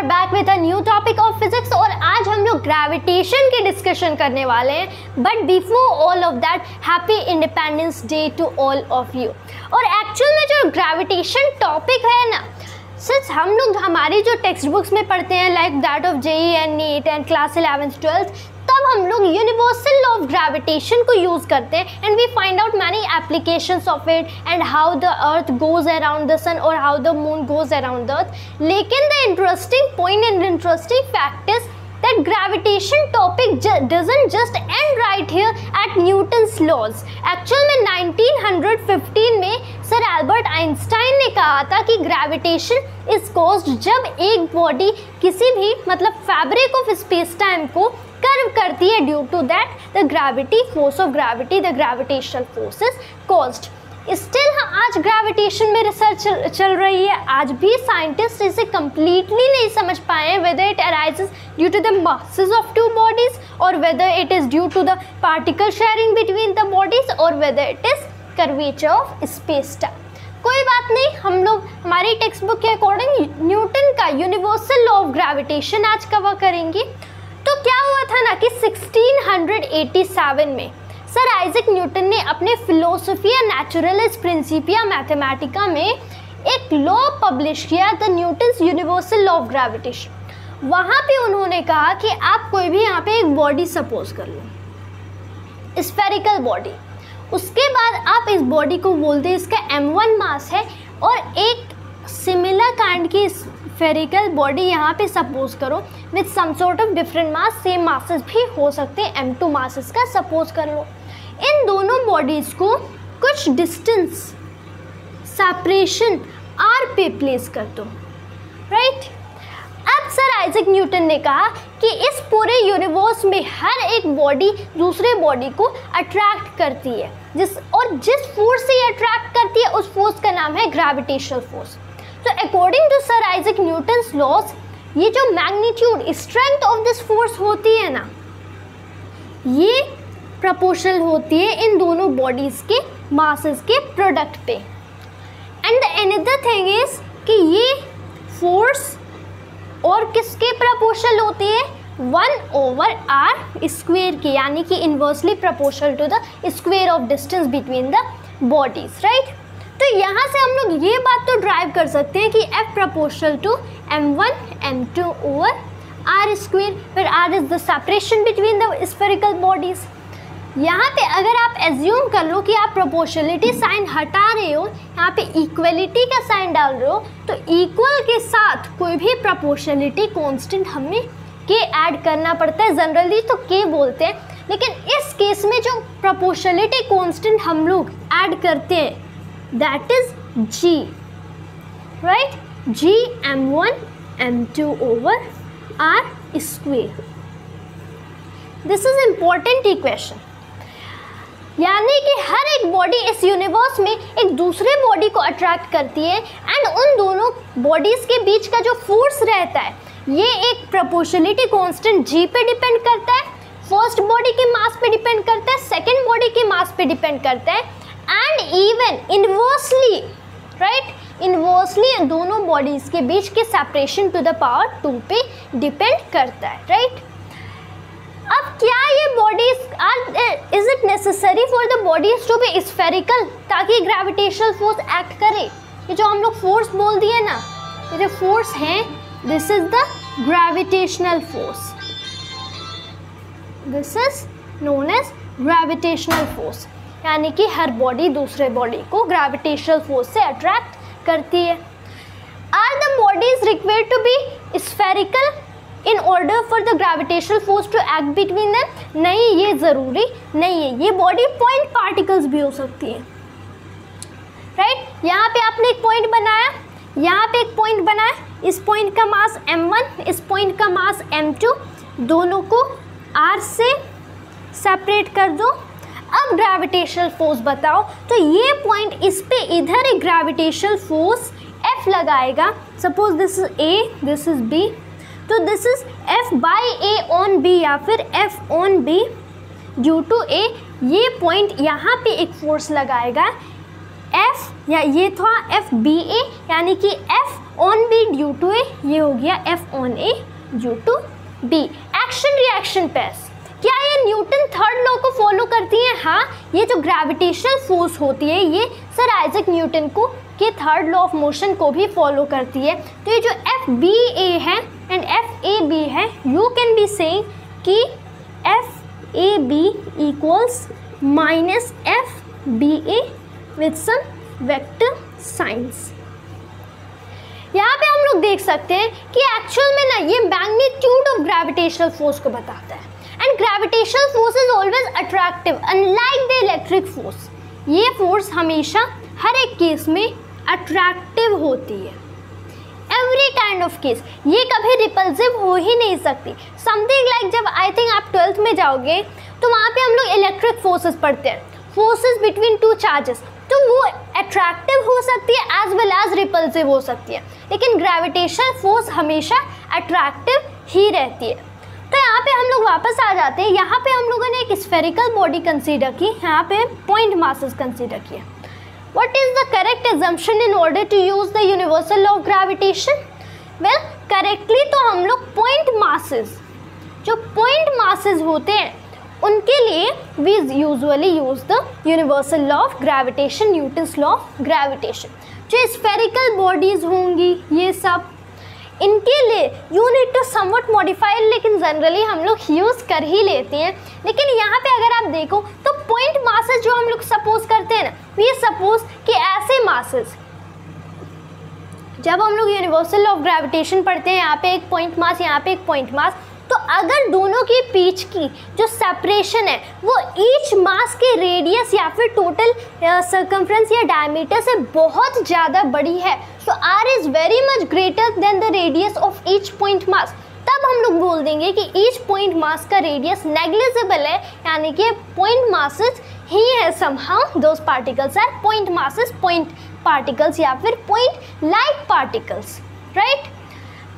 Are back with a new topic of physics और आज हम लोग ग्रेविटेशन की डिस्कशन करने वाले हैं। But before all of that, happy independence day to all of you. और एक्चुअल में जो ग्रेविटेशन टॉपिक है ना, सिर्फ हम लोग हमारी जो टेक्स्ट बुक्स में पढ़ते हैं like that of JEE and NEET and class 11th 12th, तब हम लोग यूनिवर्सल लॉ ऑफ ग्रेविटेशन को यूज़ करते हैं and we find out many applications of it and how the earth goes around the sun और how the moon goes around the earth. लेकिन the interesting point and interesting fact is that gravitation topic doesn't just end right here at Newton's laws. Actual में 1915 में sir Albert Einstein ने कहा था कि gravitation is caused जब एक body किसी भी मतलब फैब्रिक ऑफ स्पेस टाइम को कर्व करती है, due to that the gravity force of gravity the gravitational force is caused. Still आज ग्रेविटेशन में रिसर्च चल रही है। आज भी साइंटिस्ट इसे कम्प्लीटली नहीं समझ पाए हैं whether it arises due to the masses of two bodies और whether it is due to the particle sharing between the bodies और whether it is curvature of space time. कोई बात नहीं, हम लोग हमारी टेक्स्ट बुक के अकॉर्डिंग न्यूटन का यूनिवर्सल लॉ ऑफ ग्रेविटेशन आज कवर करेंगे। तो क्या हुआ था ना कि 1687 में सर आइजैक न्यूटन ने अपने फिलोसोफिया नेचुरलिस प्रिंसिपिया मैथमेटिका में एक लॉ पब्लिश किया, the Newton's universal law of gravitation. वहाँ पे उन्होंने कहा कि आप कोई भी यहाँ पे एक बॉडी सपोज कर लो, स्फेरिकल बॉडी। उसके बाद आप इस बॉडी को बोलते हैं इसका m1 मास है और एक सिमिलर काइंड की स्फेरिकल बॉडी यहाँ पे सपोज करो with some sort of different mass, same masses भी हो सकते हैं, m2 मासेस का सपोज कर लो। इन दोनों बॉडीज़ को कुछ डिस्टेंस सेपरेशन r पे प्लेस कर दो, राइट। अब सर आइजैक न्यूटन ने कहा कि इस पूरे यूनिवर्स में हर एक बॉडी दूसरे बॉडी को अट्रैक्ट करती है, जिस फोर्स से ये अट्रैक्ट करती है उस फोर्स का नाम है ग्रेविटेशनल फोर्स। तो according to sir Isaac Newton's laws, ये जो magnitude strength of this force होती है ना, ये प्रोपोर्शनल होती है इन दोनों बॉडीज़ के मासेस के प्रोडक्ट पे। एंड अनदर थिंग इज कि ये फोर्स और किसके प्रोपोर्शनल होती है, 1/r स्क्वेयर की, यानी कि inversely proportional to the square of distance between the bodies, right. तो यहाँ से हम लोग ये बात तो ड्राइव कर सकते हैं कि F proportional to m1 m2 over r square, फिर r is the separation between the spherical bodies. यहाँ पे अगर आप एज्यूम कर लो कि आप प्रोपोर्शनलिटी साइन हटा रहे हो, यहाँ पे इक्वलिटी का साइन डाल रहे हो, तो इक्वल के साथ कोई भी प्रोपोर्शनलिटी कांस्टेंट हमें के ऐड करना पड़ता है। जनरली तो के बोलते हैं, लेकिन इस केस में जो प्रोपोर्शनलिटी कांस्टेंट हम लोग ऐड करते हैं that is g, right. g m1 m2 over r square. This is important equation, यानी कि हर एक बॉडी इस यूनिवर्स में एक दूसरे बॉडी को अट्रैक्ट करती है एंड उन दोनों बॉडीज़ के बीच का जो फोर्स रहता है ये एक प्रोपोर्शनलिटी कांस्टेंट g पे डिपेंड करता है, फर्स्ट बॉडी के मास पे डिपेंड करता है, सेकंड बॉडी के मास पे डिपेंड करता है and even inversely, right, inversely दोनों बॉडीज़ के बीच के सेपरेशन टू द पावर 2 पे डिपेंड करता है, राइट। अब क्या ये bodies is it necessary for the bodies to be spherical ताकि ग्रेविटेशनल फोर्स एक्ट करे? ये जो हम लोग फोर्स बोल दिए ना, ये जो फोर्स है this is the gravitational force, this is known as gravitational force, यानी कि हर बॉडी दूसरे बॉडी को ग्रेविटेशनल फोर्स से अट्रैक्ट करती है। Are the bodies required to be spherical in order for the gravitational force to act between them? नहीं, ये ज़रूरी नहीं है। ये बॉडी पॉइंट पार्टिकल्स भी हो सकती हैं, राइट। यहाँ पे आपने एक पॉइंट बनाया, यहाँ पे एक पॉइंट बनाया, इस पॉइंट का मास m1, इस पॉइंट का मास m2, दोनों को r से सेपरेट कर दो। अब ग्रेविटेशनल फोर्स बताओ, तो ये पॉइंट इस पे इधर एक ग्रेविटेशनल फोर्स F लगाएगा। Suppose this is A, this is B, तो this is F by A on B या फिर F on B due to A। ये पॉइंट यहाँ पे एक फोर्स लगाएगा F, या ये था F बी ए, यानी कि F on B due to A, ये हो गया F on A due to B. Action reaction pairs, क्या ये न्यूटन थर्ड लॉ को फॉलो करती है? हाँ, ये जो ग्रेविटेशनल फोर्स होती है ये सर आइजैक न्यूटन को के थर्ड लॉ ऑफ मोशन को भी फॉलो करती है। तो ये जो एफ बी ए है एंड एफ ए बी है, यू कैन बी सेइंग कि F A B equals minus F B A with some vector science. यहाँ पे हम लोग देख सकते हैं कि एक्चुअल में ना ये मैग्नीट्यूड ऑफ ग्रेविटेशनल फोर्स को बताता है and gravitational force is always attractive unlike the electric force. ये फोर्स हमेशा हर एक केस में अट्रैक्टिव होती है, एवरी काइंड ऑफ केस। ये कभी रिपल्सिव हो ही नहीं सकती। समथिंग लाइक जब आई थिंक आप 12th में जाओगे तो वहाँ पे हम लोग इलेक्ट्रिक फोर्सेस पढ़ते हैं, फोर्सेस बिटवीन टू चार्जेस, तो वो अट्रैक्टिव हो सकती है एज वेल एज रिपल्सिव हो सकती है, लेकिन ग्रेविटेशनल फोर्स हमेशा अट्रैक्टिव ही रहती है। तो यहाँ पे हम लोग वापस आ जाते हैं। यहाँ पे हम लोगों ने एक स्फेरिकल बॉडी कंसीडर की, यहाँ पे पॉइंट मासेस कंसीडर किए। What is the correct assumption in order to use the universal law of gravitation? Well, correctly तो हम लोग पॉइंट मासेस, जो पॉइंट मासेस होते हैं उनके लिए we usually use the universal law of gravitation, Newton's law of gravitation. जो spherical bodies होंगी ये सब, इनके लिए you need to somewhat modified, लेकिन जनरली हम लोग यूज़ कर ही लेते हैं। लेकिन यहाँ पे अगर आप देखो तो पॉइंट मासेस जो हम लोग सपोज करते हैं ना, वी सपोज कि ऐसे मासेस, जब हम लोग यूनिवर्सल लॉ ऑफ ग्रेविटेशन पढ़ते हैं, यहाँ पे एक पॉइंट मास, यहाँ पे एक पॉइंट मास, तो अगर दोनों के बीच की जो सेपरेशन है वो ईच मास के रेडियस या फिर टोटल सर्कमफ्रेंस या डायमीटर से बहुत ज़्यादा बड़ी है, so R is very much greater than the radius of each point mass, तब हम लोग बोल देंगे कि ईच पॉइंट मास का रेडियस नेग्लिजिबल है, यानी कि पॉइंट मासेस ही है somehow those particles are point masses, point particles या फिर पॉइंट लाइक पार्टिकल्स, राइट।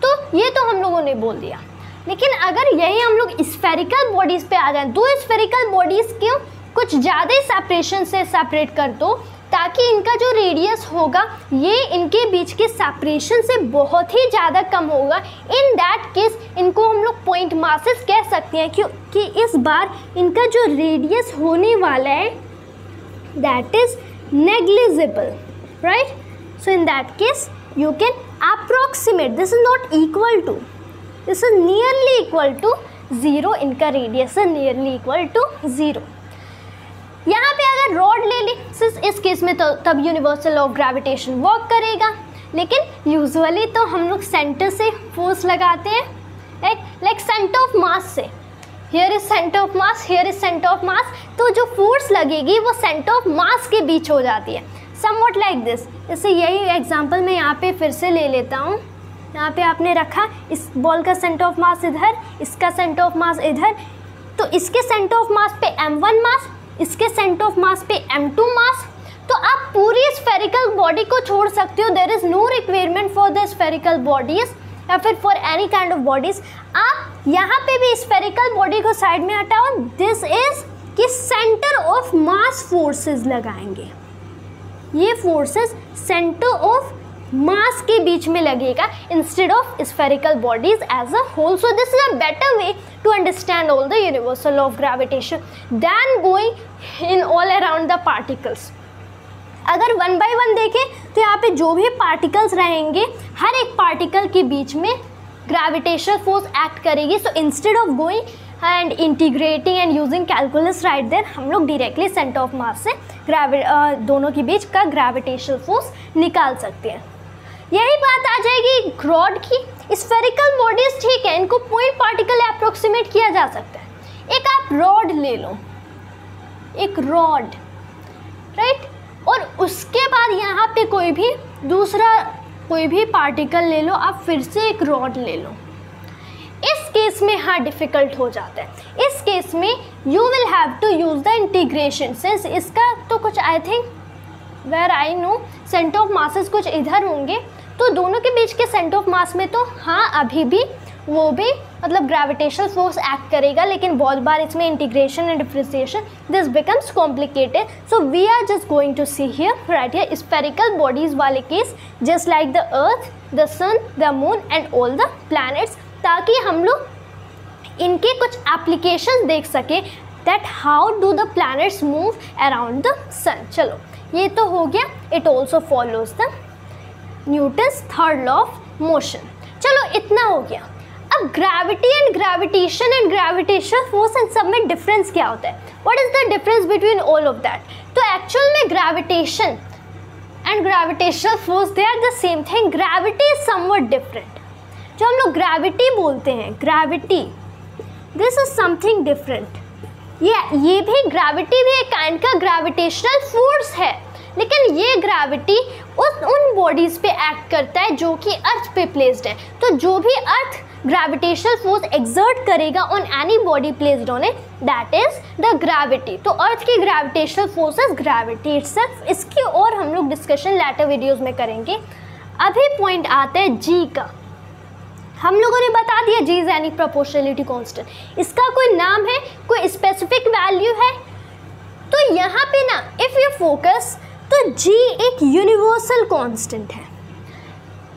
तो ये तो हम लोगों ने बोल दिया। लेकिन अगर यही हम लोग स्फेरिकल बॉडीज़ पे आ जाएं, दो स्फेरिकल बॉडीज़ क्यों कुछ ज़्यादा ही सेपरेशन से सेपरेट कर दो, ताकि इनका जो रेडियस होगा ये इनके बीच के सेपरेशन से बहुत ही ज़्यादा कम होगा। इन दैट केस इनको हम लोग पॉइंट मासेस कह सकते हैं, क्योंकि इस बार इनका जो रेडियस होने वाला है that is negligible, right. So in that case you can approximate, this is not equal to, this is nearly equal to 0, इनका रेडियस है nearly equal to 0। यहाँ पे अगर रॉड ले ली इस केस में तो तब universal law of gravitation work करेगा, लेकिन यूजुअली तो हम लोग सेंटर से फोर्स लगाते हैं, लाइक सेंटर ऑफ मास से, here is centre of mass, here is centre of mass, तो जो फोर्स लगेगी वो सेंटर ऑफ मास के बीच हो जाती है, समवट लाइक दिस। जैसे यही एग्जांपल मैं यहाँ पे फिर से ले लेता हूँ। यहाँ पे आपने रखा इस बॉल का सेंटर ऑफ मास इधर, इसका सेंटर ऑफ मास इधर, तो इसके सेंटर ऑफ मास पे m1 मास, इसके सेंटर ऑफ मास पे m2 मास, तो आप पूरी स्फेरिकल बॉडी को छोड़ सकते हो। There is no requirement for the spherical bodies या फिर for any kind of bodies. आप यहाँ पे भी स्फेरिकल बॉडी को साइड में हटाओ, दिस इज कि सेंटर ऑफ मास फोर्सेस लगाएंगे, ये फोर्सेस सेंटर ऑफ मास के बीच में लगेगा instead of spherical bodies as a whole. So this is a better way to understand all the universal law of gravitation then going in all around the particles. अगर one by one देखें तो यहाँ पे जो भी particles रहेंगे, हर एक particle के बीच में ग्रेविटेशनल फोर्स एक्ट करेगी। So instead of going and integrating and using calculus right then, हम लोग डायरेक्टली सेंटर ऑफ मास से दोनों के बीच का ग्रेविटेशनल फोर्स निकाल सकते हैं। यही बात आ जाएगी रॉड की। स्फेरिकल बॉडीज ठीक है, इनको पॉइंट पार्टिकल अप्रोक्सीमेट किया जा सकता है। एक आप रॉड ले लो, एक रॉड, राइट, और उसके बाद यहाँ पे कोई भी दूसरा कोई भी पार्टिकल ले लो, आप फिर से एक रॉड ले लो। इस केस में हाँ डिफ़िकल्ट हो जाता है। इस केस में you will have to use the integration. Since इसका तो कुछ I think where I know center of masses कुछ इधर होंगे, तो दोनों के बीच के सेंटर ऑफ मास में तो हाँ अभी भी वो भी मतलब ग्रेविटेशनल फोर्स एक्ट करेगा, लेकिन बहुत बार इसमें integration and differentiation this becomes complicated. So we are just going to see here right here spherical bodies वाले case just like the earth, the sun, the moon and all the planets, ताकि हम लोग इनके कुछ application देख सके that how do the planets move around the sun. चलो ये तो हो गया. It also follows the Newton's third law of motion. चलो इतना हो गया. अब gravity and gravitation and gravitational force and सब में डिफरेंस क्या होता है? What is the difference between all of that? तो एक्चुअल में gravitation and gravitational force they are the same thing. Gravity is somewhat different. जो हम लोग ग्रेविटी बोलते हैं, gravity this is something different. ये भी ग्रेविटी भी एक काइंड का ग्रेविटेशनल फोर्स है, लेकिन ये ग्रेविटी उन बॉडीज़ पे एक्ट करता है जो कि अर्थ पे प्लेस्ड है. तो जो भी अर्थ ग्रेविटेशनल फोर्स एक्सर्ट करेगा on any body placed on it, that is the gravity. तो अर्थ की gravitational force is gravity itself. इसकी और हम लोग डिस्कशन लेटर वीडियोज़ में करेंगे. अभी पॉइंट आता है जी का. हम लोगों ने बता दिया जी इज एनी प्रोपोर्शनलिटी कांस्टेंट. इसका कोई नाम है, कोई स्पेसिफिक वैल्यू है? तो यहाँ पे ना इफ़ यू फोकस तो जी एक यूनिवर्सल कांस्टेंट है.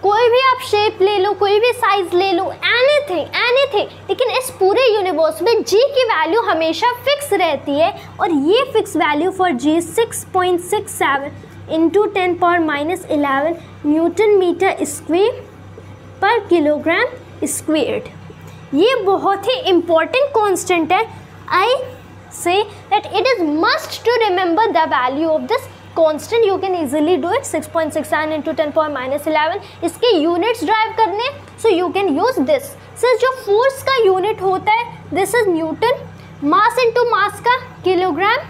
कोई भी आप शेप ले लो, कोई भी साइज ले लो, एनीथिंग, लेकिन इस पूरे यूनिवर्स में जी की वैल्यू हमेशा फिक्स रहती है. और ये fix value for G 6.67 into 10⁻11 newton meter square पर किलोग्राम स्क्वेयर्ड. ये बहुत ही इम्पॉर्टेंट कांस्टेंट है. I say that it is must to remember the value of this constant. You can easily do it. 6.67 into 10⁻11 इसके units drive करने, so you can use this. सिर्फ जो force का unit होता है this is newton, mass into mass का kilogram,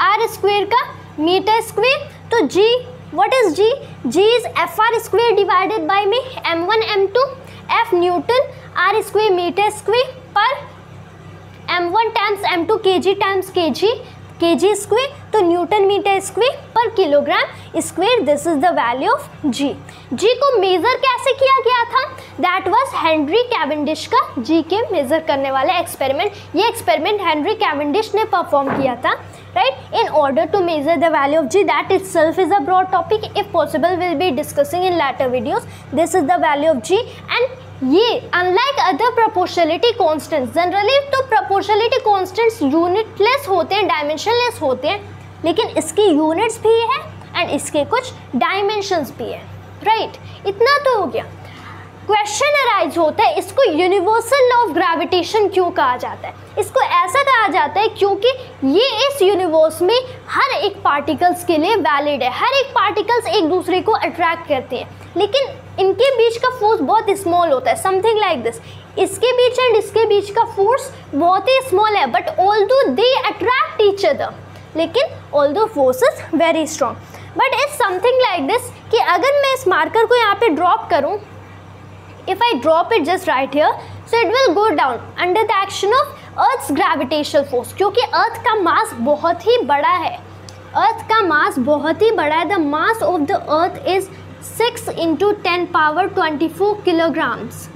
R square का metre square. तो जी what is G? G is FR square divided by में M1 M2, F Newton, R square meter square पर M1 times M2 kg times kg square. तो Newton meter square पर kilogram square. This is the value of G. G को measure कैसे किया गया था? That was Henry Cavendish का G के मेज़र करने वाला एक्सपेरिमेंट. ये एक्सपेरिमेंट हेनरी कैवेंडिश ने परफॉर्म किया था, right? In order to measure the value of G, that itself is a broad topic. If possible, we'll be discussing in later videos. This is the value of G, and ये unlike other proportionality constants, generally तो proportionality constants unitless होते हैं, dimensionless होते हैं, लेकिन इसकी units भी है and इसके कुछ dimensions भी है, right? इतना तो हो गया. क्वेश्चन अराइज होता है इसको यूनिवर्सल लॉ ऑफ ग्रेविटेशन क्यों कहा जाता है? इसको ऐसा कहा जाता है क्योंकि ये इस यूनिवर्स में हर एक पार्टिकल्स के लिए वैलिड है. हर एक पार्टिकल्स एक दूसरे को अट्रैक्ट करते हैं, लेकिन इनके बीच का फोर्स बहुत स्मॉल होता है, समथिंग लाइक दिस. इसके बीच एंड इसके बीच का फोर्स बहुत ही स्मॉल है, but although they attract each other, लेकिन although force is very strong. But it's something like this कि अगर मैं इस मार्कर को यहाँ पे ड्रॉप करूँ, if I drop it just right here, so it will go down under the action of Earth's gravitational force. क्योंकि अर्थ का मास बहुत ही बड़ा है, अर्थ का मास बहुत ही बड़ा है. The mass of the earth is 6 into 10⁻24 kilograms.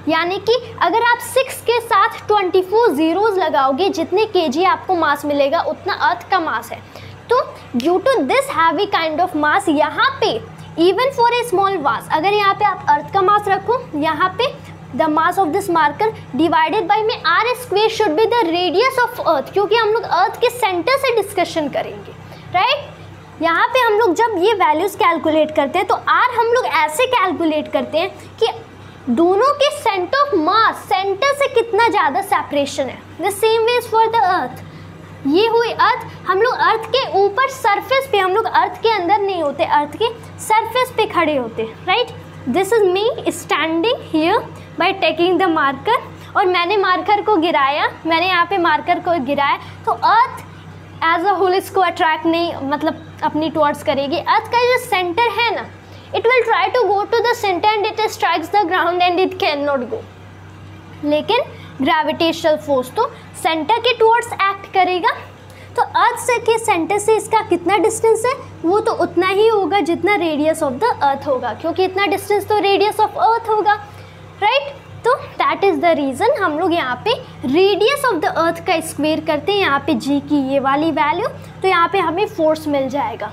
यानी कि अगर आप 6 के साथ 24 जीरोज लगाओगे, जितने केजी आपको मास मिलेगा उतना अर्थ का मास है. तो due to this heavy kind of mass, यहाँ पे even for a small mass, अगर यहाँ पे आप अर्थ का मास रखो, यहाँ पे the mass of this marker divided by में R square should be the radius of earth, क्योंकि हम लोग अर्थ के सेंटर से डिस्कशन करेंगे, राइट? यहाँ पे हम लोग जब ये वैल्यूज़ कैलकुलेट करते हैं तो आर हम लोग ऐसे कैलकुलेट करते हैं कि दोनों के सेंटर ऑफ मास, सेंटर से कितना ज़्यादा सेपरेशन है. The same way is for the earth. ये हुई अर्थ. हम लोग अर्थ के ऊपर सरफेस पे, हम लोग अर्थ के अंदर नहीं होते, अर्थ के सरफेस पे खड़े होते, right? This is me standing here by taking the marker. और मैंने मार्कर को गिराया, मैंने यहाँ पे मार्कर को गिराया, तो अर्थ एज अ होल इसको अट्रैक्ट नहीं, मतलब अपनी टुवर्ड्स करेगी. अर्थ का जो सेंटर है ना, it will try to go to the center and it strikes the ground and it can not go. लेकिन ग्रेविटेशनल फोर्स तो सेंटर के टुवर्ड्स एक्ट करेगा. तो अर्थ से के सेंटर से इसका कितना डिस्टेंस है? वो तो उतना ही होगा जितना रेडियस ऑफ द अर्थ होगा, क्योंकि इतना डिस्टेंस तो रेडियस ऑफ अर्थ होगा, राइट? तो दैट इज़ द रीज़न हम लोग यहाँ पे रेडियस ऑफ द अर्थ का स्क्वेयर करते हैं, यहाँ पे जी की ये वाली वैल्यू, तो यहाँ पे हमें फोर्स मिल जाएगा।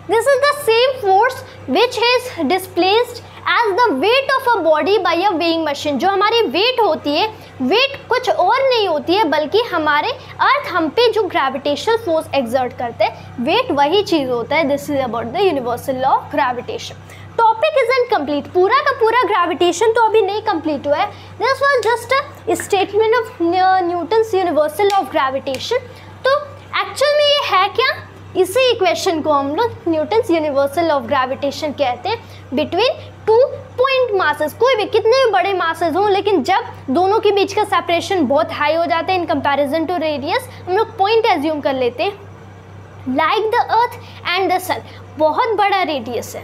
This is the same force which is displaced as the weight of a body by a weighing machine. जो हमारी वेट होती है, वेट कुछ और नहीं होती है बल्कि हमारे अर्थ हम पे जो ग्रेविटेशनल फोर्स एक्सर्ट करते हैं, वेट वही चीज़ होता है। This is about the universal law of gravitation. Topic is incomplete, पूरा का पूरा ग्रेविटेशन तो अभी नहीं कंप्लीट हुआ है। This was just a statement of Newton's universal law of gravitation. तो एक्चुअल में ये है क्या, इसी इक्वेशन को हम लोग Newton's universal law of gravitation कहते हैं। बिटवीन टू पॉइंट मासेस, कोई भी कितने भी बड़े मासेस हों, लेकिन जब दोनों के बीच का सेपरेशन बहुत हाई हो जाता है इन कंपैरिजन टू रेडियस, हम लोग पॉइंट एज्यूम कर लेते हैं। Like the earth and the sun, बहुत बड़ा रेडियस है,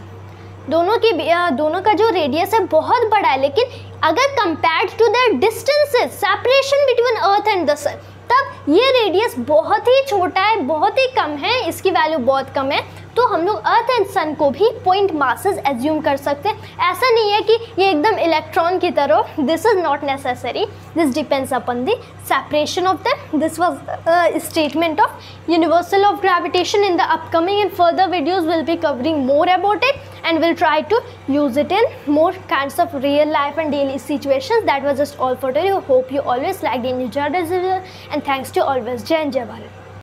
दोनों का जो रेडियस है बहुत बड़ा है, लेकिन अगर compared to the distances separation between earth and the sun, तब ये रेडियस बहुत ही छोटा है, बहुत ही कम है, इसकी वैल्यू बहुत कम है। तो हम लोग अर्थ एंड सन को भी पॉइंट मासेस एज्यूम कर सकते हैं। ऐसा नहीं है कि ये एकदम इलेक्ट्रॉन की तरह, this is not necessary, this depends upon the separation of the, this was statement of universal of gravitation. In the upcoming and further videos will be covering more about it and we'll try to use it in more kinds of real life and daily situations. That was just all for today. I hope you always liked and enjoyed this video, and thanks to always Jai Hind, Jai Bharat.